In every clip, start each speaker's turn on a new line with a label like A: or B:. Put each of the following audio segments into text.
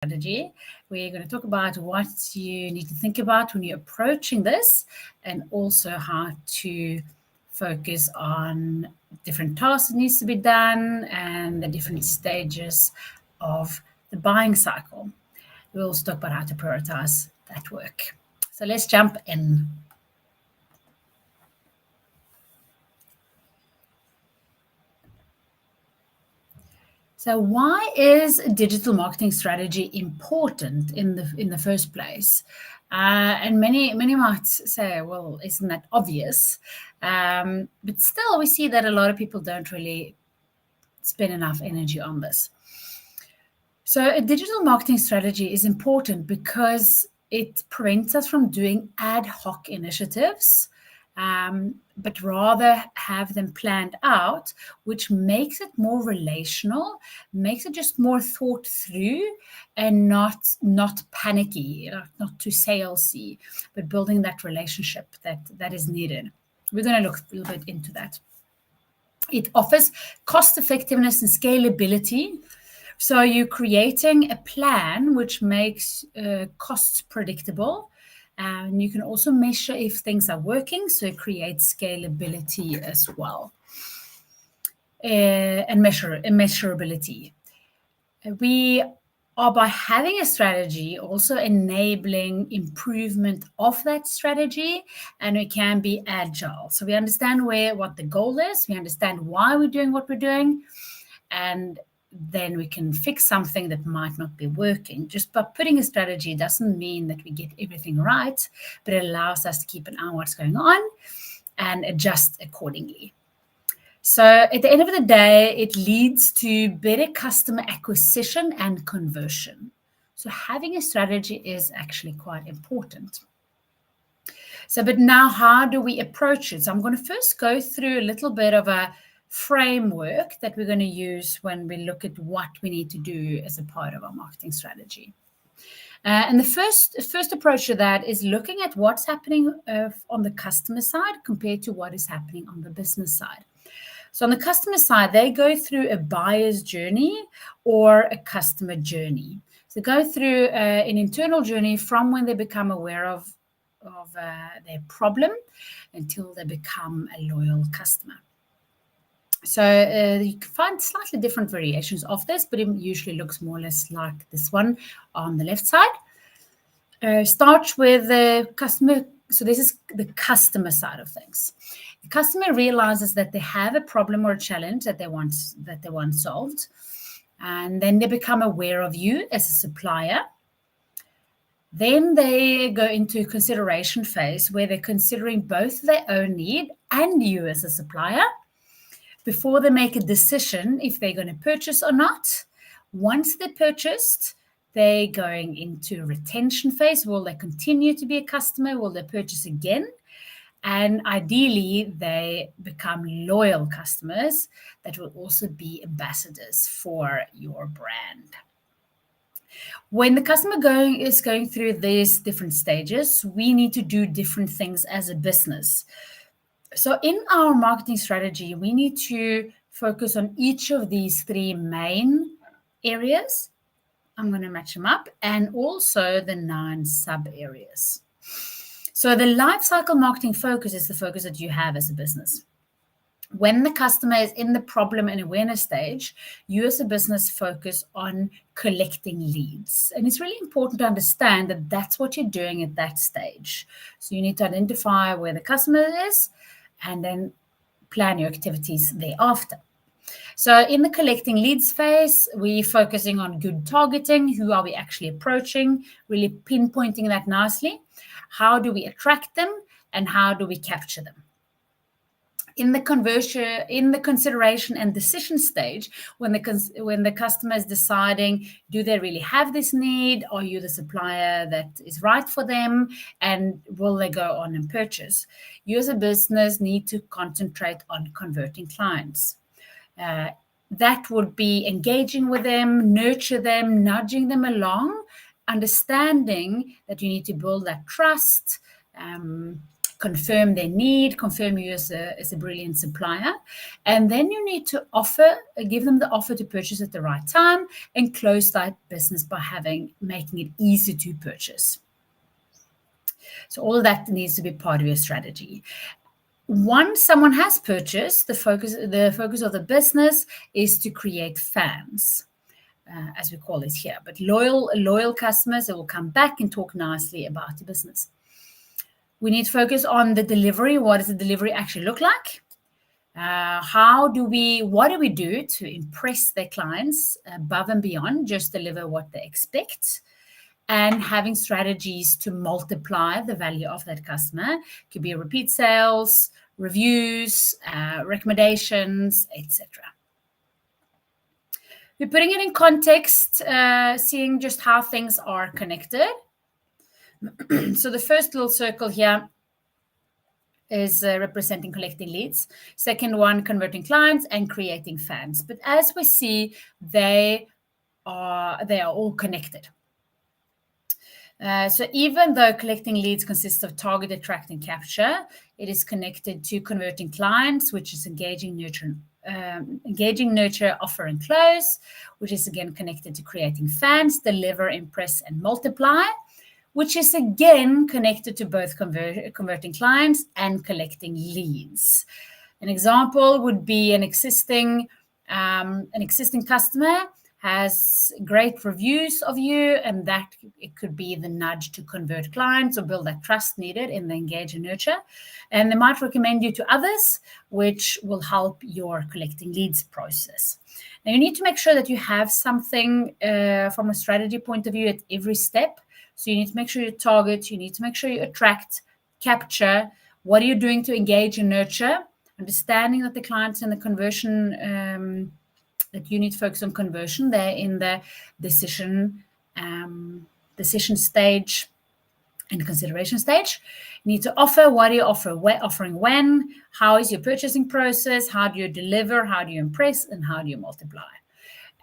A: strategy. We're going to talk about what you need to think about when you're approaching this, and also how to focus on different tasks that needs to be done and the different stages of the buying cycle. We'll also talk about how to prioritize that work. So let's jump in. So why is digital marketing strategy important in the first place? And many might say, well, isn't that obvious? But still, we see that a lot of people don't really spend enough energy on this. So a digital marketing strategy is important because it prevents us from doing ad hoc initiatives, but rather have them planned out, which makes it more relational, makes it just more thought through, and not panicky, not too salesy, but building that relationship that is needed. We're going to look a little bit into that. It offers cost effectiveness and scalability. So you're creating a plan which makes costs predictable. And you can also measure if things are working, so it creates scalability as well, and measurability. We are, by having a strategy, also enabling improvement of that strategy, and we can be agile. So we understand what the goal is, we understand why we're doing what we're doing, and then we can fix something that might not be working. Just by putting a strategy doesn't mean that we get everything right, but it allows us to keep an eye on what's going on and adjust accordingly. So at the end of the day, it leads to better customer acquisition and conversion. So having a strategy is actually quite important. So, but now how do we approach it? So I'm going to first go through a little bit of a framework that we're going to use when we look at what we need to do as a part of our marketing strategy. And the first approach to that is looking at what's happening on the customer side compared to what is happening on the business side. So on the customer side, they go through a buyer's journey or a customer journey. So go through an internal journey from when they become aware of their problem until they become a loyal customer. So you can find slightly different variations of this, but it usually looks more or less like this one on the left side. Starts with the customer. So this is the customer side of things. The customer realizes that they have a problem or a challenge that they want solved, and then they become aware of you as a supplier. Then they go into consideration phase where they're considering both their own need and you as a supplier before they make a decision if they're going to purchase or not. Once they're purchased, they're going into retention phase. Will they continue to be a customer? Will they purchase again? And ideally, they become loyal customers that will also be ambassadors for your brand. When the customer is going through these different stages, we need to do different things as a business. So in our marketing strategy, we need to focus on each of these three main areas. I'm going to match them up, and also the 9 sub areas. So the life cycle marketing focus is the focus that you have as a business. When the customer is in the problem and awareness stage, you as a business focus on collecting leads. And it's really important to understand that that's what you're doing at that stage. So you need to identify where the customer is and then plan your activities thereafter. So in the collecting leads phase, we're focusing on good targeting. Who are we actually approaching? Really pinpointing that nicely. How do we attract them and how do we capture them? In the consideration and decision stage, when the customer is deciding, do they really have this need? Are you the supplier that is right for them? And will they go on and purchase? You as a business need to concentrate on converting clients. That would be engaging with them, nurture them, nudging them along, understanding that you need to build that trust, confirm their need, confirm you as a brilliant supplier. And then you need to give them the offer to purchase at the right time and close that business by making it easy to purchase. So all of that needs to be part of your strategy. Once someone has purchased, the focus of the business is to create fans, as we call it here. But loyal customers that will come back and talk nicely about the business. We need to focus on the delivery. What does the delivery actually look like? What do we do to impress their clients above and beyond just deliver what they expect? And having strategies to multiply the value of that customer. Could be repeat sales, reviews, recommendations, etc. We're putting it in context, seeing just how things are connected. So the first little circle here is representing collecting leads. Second one, converting clients and creating fans. But as we see, they are all connected. So even though collecting leads consists of target, attract, and capture, it is connected to converting clients, which is engaging, nurture, offer, and close, which is again connected to creating fans, deliver, impress, and multiply, which is again connected to both converting clients and collecting leads. An example would be an existing customer has great reviews of you, and that it could be the nudge to convert clients or build that trust needed in the engage and nurture. And they might recommend you to others, which will help your collecting leads process. Now, you need to make sure that you have something from a strategy point of view at every step. So you need to make sure you target, you need to make sure you attract, capture. What are you doing to engage and nurture? Understanding that the clients in the conversion that you need to focus on conversion. They're in the decision stage and consideration stage. You need to offer. What do you offer? Offering when? How is your purchasing process? How do you deliver? How do you impress? And how do you multiply?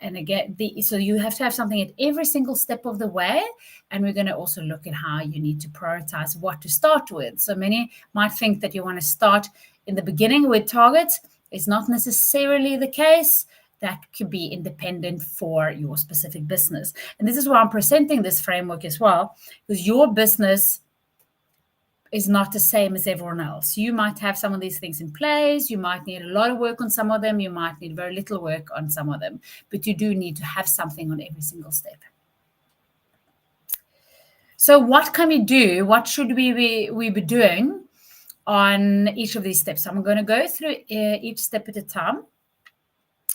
A: And again, so you have to have something at every single step of the way. And we're going to also look at how you need to prioritize what to start with. So many might think that you want to start in the beginning with targets. It's not necessarily the case. That could be independent for your specific business. And this is why I'm presenting this framework as well, because your business is not the same as everyone else. You might have some of these things in place. You might need a lot of work on some of them. You might need very little work on some of them. But you do need to have something on every single step. So what can we do? What should we be doing on each of these steps? I'm going to go through each step at a time.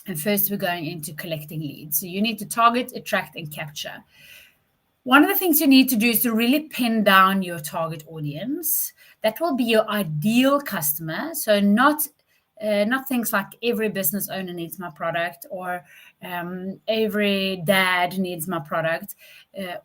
A: And first, we're going into collecting leads. So you need to target, attract, and capture. One of the things you need to do is to really pin down your target audience. That will be your ideal customer. So not things like every business owner needs my product or every dad needs my product.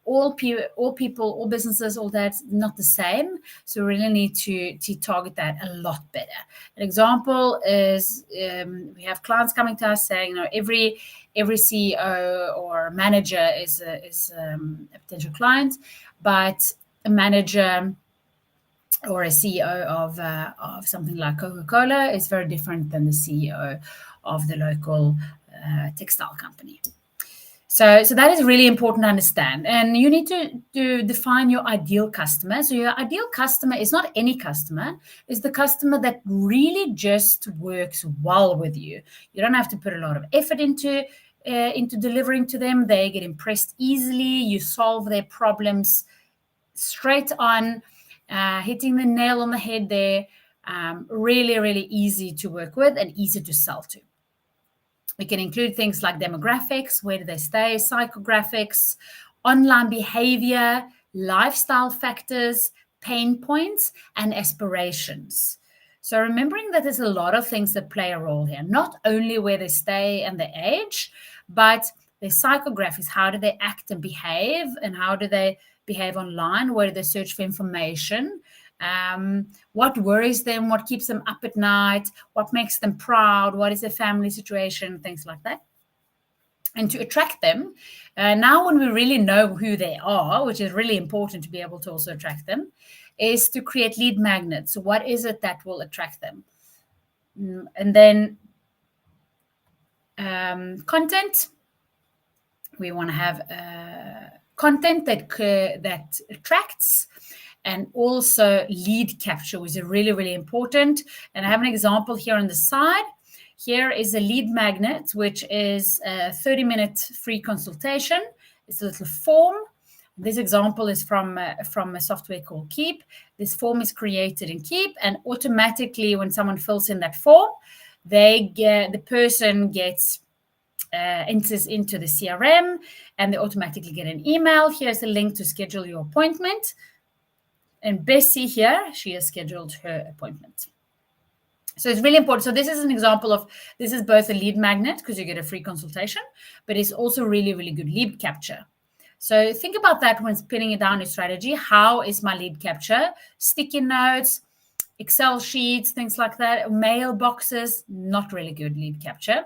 A: All people, all businesses, all that's not the same. So we really need to target that a lot better. An example is we have clients coming to us saying, every CEO or manager is a potential client, but a manager or a CEO of something like Coca-Cola is very different than the CEO of the local textile company. So that is really important to understand. And you need to define your ideal customer. So your ideal customer is not any customer. It's the customer that really just works well with you. You don't have to put a lot of effort into delivering to them. They get impressed easily. You solve their problems straight on. Hitting the nail on the head there, really, really easy to work with and easy to sell to. We can include things like demographics, where do they stay, psychographics, online behavior, lifestyle factors, pain points, and aspirations. So remembering that there's a lot of things that play a role here, not only where they stay and their age, but their psychographics, how do they act and behave, and how do they behave online, where do they search for information, what worries them, what keeps them up at night, what makes them proud, what is their family situation, things like that. and to attract them. Now, when we really know who they are, which is really important to be able to also attract them, is to create lead magnets. So what is it that will attract them? And then content. We want to have content that attracts, and also lead capture, which is really, really important. And I have an example here on the side. Here is a lead magnet, which is a 30-minute free consultation. It's a little form. This example is from a software called Keep. This form is created in Keep, and automatically when someone fills in that form, the person gets enters into the CRM, and they automatically get an email. Here's a link to schedule your appointment. And Bessie here, she has scheduled her appointment. So it's really important. So this is an example of, this is both a lead magnet because you get a free consultation, but it's also really, really good lead capture. So think about that when pinning it down your strategy. How is my lead capture? Sticky notes, Excel sheets, things like that, mailboxes, not really good lead capture.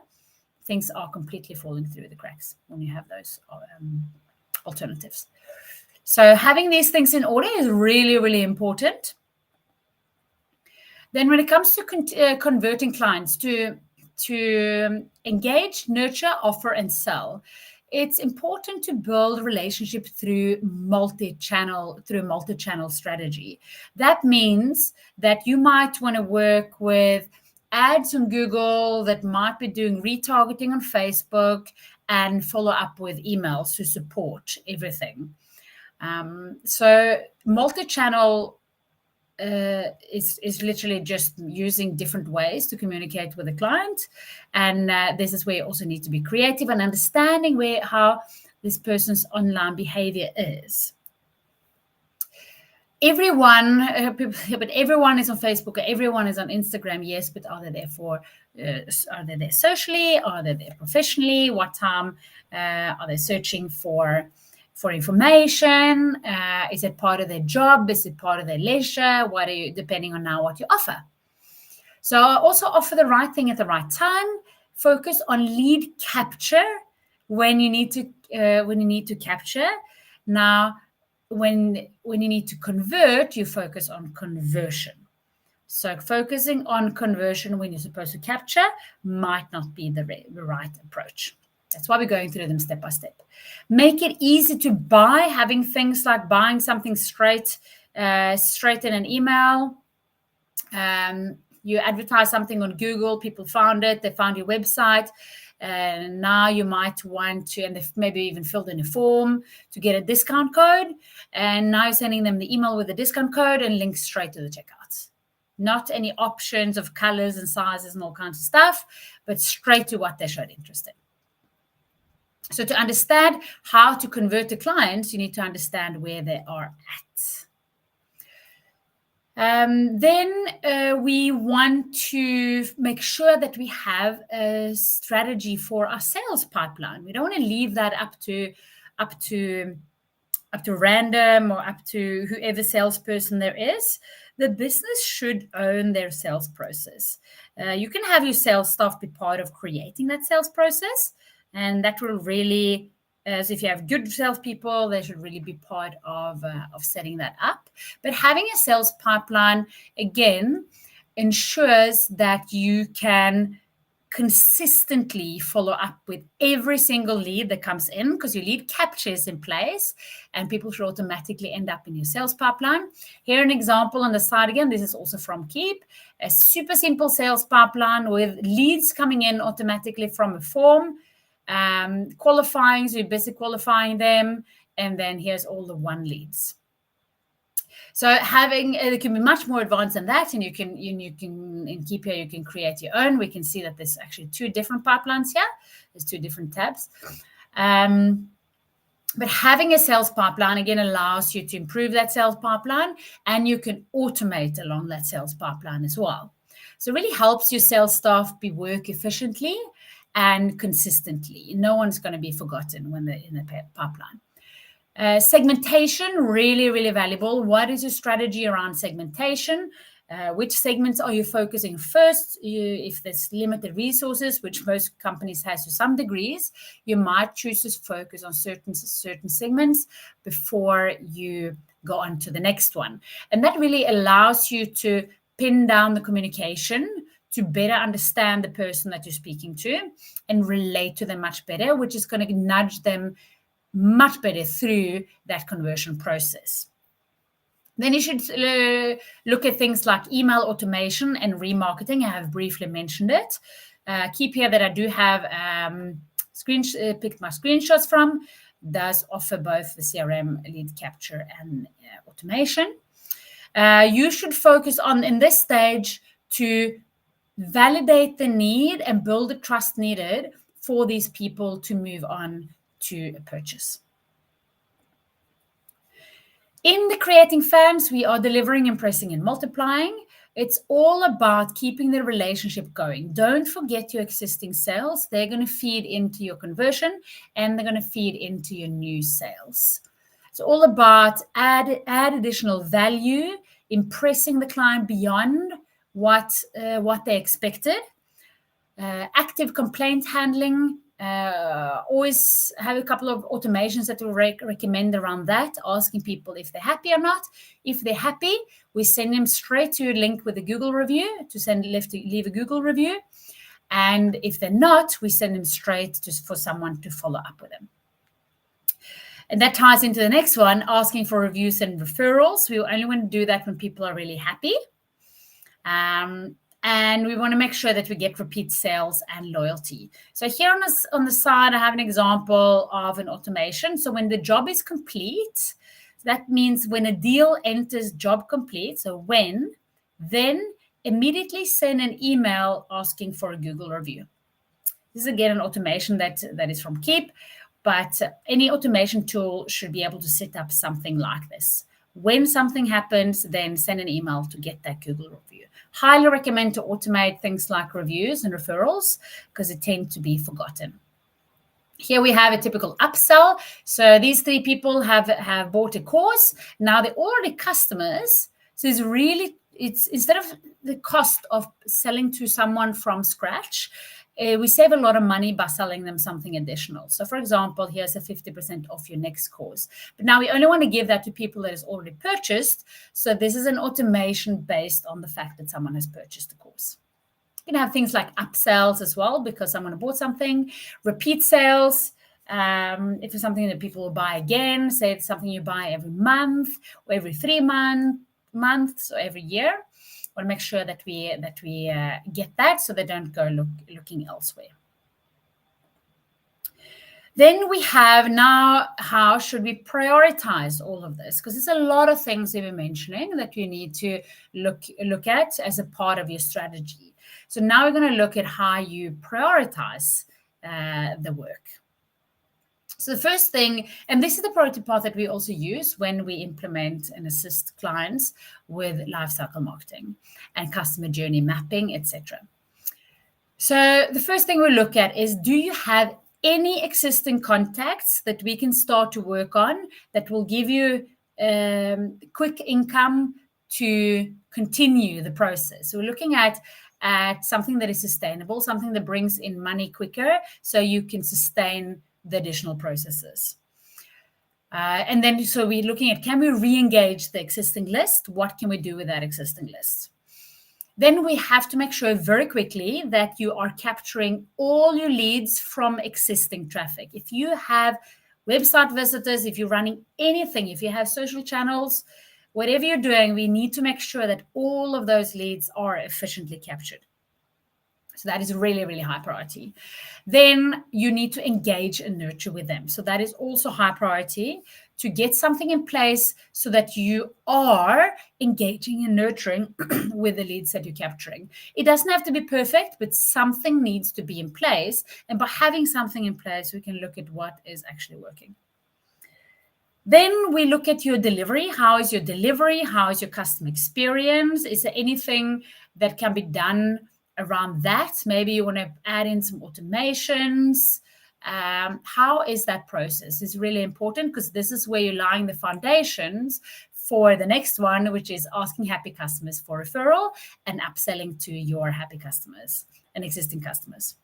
A: Things are completely falling through the cracks when you have those alternatives. So having these things in order is really, really important. Then when it comes to converting clients to engage, nurture, offer, and sell, it's important to build relationship through multi-channel strategy. That means that you might want to work with ads on Google, that might be doing retargeting on Facebook, and follow up with emails to support everything. So multi-channel is literally just using different ways to communicate with the client, and this is where you also need to be creative and understanding how this person's online behavior is. Everyone is on Facebook, or everyone is on Instagram, yes, but are they there socially? Are they there professionally? What time are they searching for information? Is it part of their job? Is it part of their leisure? Depending on now what you offer. So also offer the right thing at the right time. Focus on lead capture when you need to capture. Now, when you need to convert, you focus on conversion. So focusing on conversion when you're supposed to capture might not be the right approach. That's why we're going through them step by step. Make it easy to buy, having things like buying something straight in an email. You advertise something on Google, people found it, they found your website, and now you might want to, and they've maybe even filled in a form to get a discount code, and now you're sending them the email with the discount code and links straight to the checkout. Not any options of colors and sizes and all kinds of stuff, but straight to what they showed interest in. So to understand how to convert the clients, you need to understand where they are at. Then we want to make sure that we have a strategy for our sales pipeline. We don't want to leave that up to random or up to whoever salesperson there is. The business should own their sales process. You can have your sales staff be part of creating that sales process, and that will really, as if you have good salespeople, they should really be part of setting that up. But having a sales pipeline, again, ensures that you can consistently follow up with every single lead that comes in, because your lead capture is in place and people should automatically end up in your sales pipeline. Here, an example on the side again, this is also from Keep, a super simple sales pipeline with leads coming in automatically from a form, qualifying, so you're busy qualifying them, and then here's all the one leads. So it can be much more advanced than that, and you can in Keep here you can create your own. We can see that there's actually two different pipelines here. There's two different tabs. But having a sales pipeline again allows you to improve that sales pipeline, and you can automate along that sales pipeline as well. So it really helps your sales staff work efficiently and consistently. No one's going to be forgotten when they're in the pipeline. Segmentation, really, really valuable. What is your strategy around segmentation? Which segments are you focusing first? If there's limited resources, which most companies has to some degrees, you might choose to focus on certain segments before you go on to the next one. And that really allows you to pin down the communication to better understand the person that you're speaking to and relate to them much better, which is going to nudge them much better through that conversion process. Then you should look at things like email automation and remarketing. I have briefly mentioned it. Keep here that I do have picked my screenshots from, does offer both the CRM lead capture and automation. You should focus on, in this stage, to validate the need and build the trust needed for these people to move on to a purchase. In the creating fans, we are delivering, impressing, and multiplying. It's all about keeping the relationship going. Don't forget your existing sales. They're going to feed into your conversion and they're going to feed into your new sales. It's all about add additional value, impressing the client beyond what they expected. Active complaint handling. Always have a couple of automations that we recommend around that, asking people if they're happy or not. If they're happy, we send them straight to a link with a Google review leave a Google review. And if they're not, we send them straight for someone to follow up with them. And that ties into the next one, asking for reviews and referrals. We only want to do that when people are really happy. And we want to make sure that we get repeat sales and loyalty. So here on the side, I have an example of an automation. So when the job is complete, that means when a deal enters job complete, so then immediately send an email asking for a Google review. This is again an automation that is from Keep, but any automation tool should be able to set up something like this. When something happens, then send an email to get that Google review. Highly recommend to automate things like reviews and referrals because they tend to be forgotten. Here we have a typical upsell. So these 3 people have bought a course. Now they're already customers. So it's instead of the cost of selling to someone from scratch, we save a lot of money by selling them something additional. So for example, here's a 50% off your next course. But now we only want to give that to people that has already purchased. So this is an automation based on the fact that someone has purchased the course. You can have things like upsells as well because someone bought something, repeat sales. If it's something that people will buy again, say it's something you buy every month or every 3 months or every year. Want to make sure that we get that so they don't go looking elsewhere. Then we have now, how should we prioritize all of this? Because there's a lot of things we were mentioning that you need to look at as a part of your strategy. So now we're going to look at how you prioritize the work. So the first thing, and this is the priority path that we also use when we implement and assist clients with lifecycle marketing and customer journey mapping, etc. So the first thing we look at is, do you have any existing contacts that we can start to work on that will give you quick income to continue the process? So we're looking at something that is sustainable, something that brings in money quicker so you can sustain the additional processes. And then, so we're looking at, can we re-engage the existing list? What can we do with that existing list? Then we have to make sure very quickly that you are capturing all your leads from existing traffic. If you have website visitors, if you're running anything, if you have social channels, whatever you're doing, we need to make sure that all of those leads are efficiently captured. So that is really, really high priority. Then you need to engage and nurture with them. So that is also high priority, to get something in place so that you are engaging and nurturing with the leads that you're capturing. It doesn't have to be perfect, but something needs to be in place. And by having something in place, we can look at what is actually working. Then we look at your delivery. How is your delivery? How is your customer experience? Is there anything that can be done around that? Maybe you want to add in some automations. How is that process? It's really important because this is where you're laying the foundations for the next one, which is asking happy customers for referral and upselling to your happy customers and existing customers.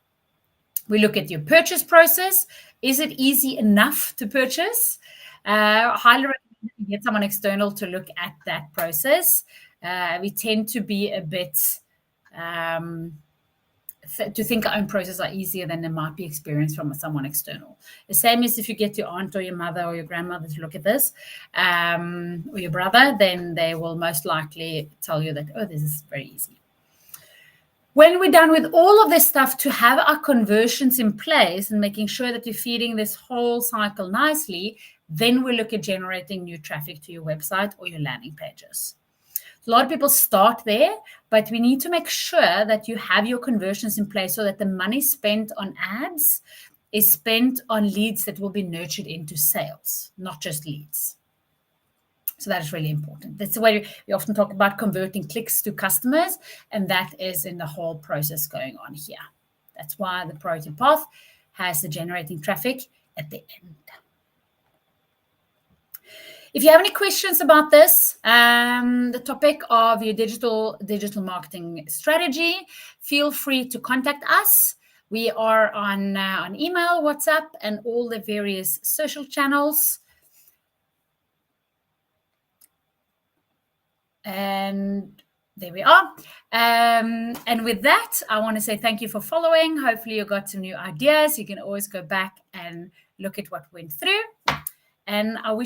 A: We look at your purchase process. Is it easy enough to purchase? Highly recommend you get someone external to look at that process. We tend to be a bit to think our own processes are easier than they might be experienced from someone external. The same as if you get your aunt or your mother or your grandmother to look at this, or your brother, then they will most likely tell you that, oh, this is very easy. When we're done with all of this stuff to have our conversions in place and making sure that you're feeding this whole cycle nicely, then we look at generating new traffic to your website or your landing pages. A lot of people start there, but we need to make sure that you have your conversions in place so that the money spent on ads is spent on leads that will be nurtured into sales, not just leads. So that is really important. That's the way we often talk about converting clicks to customers, and that is in the whole process going on here. That's why the priority path has the generating traffic at the end. If you have any questions about this, the topic of your digital marketing strategy, feel free to contact us. We are on email, WhatsApp, and all the various social channels. And there we are. And with that, I want to say thank you for following. Hopefully you got some new ideas. You can always go back and look at what went through. And I wish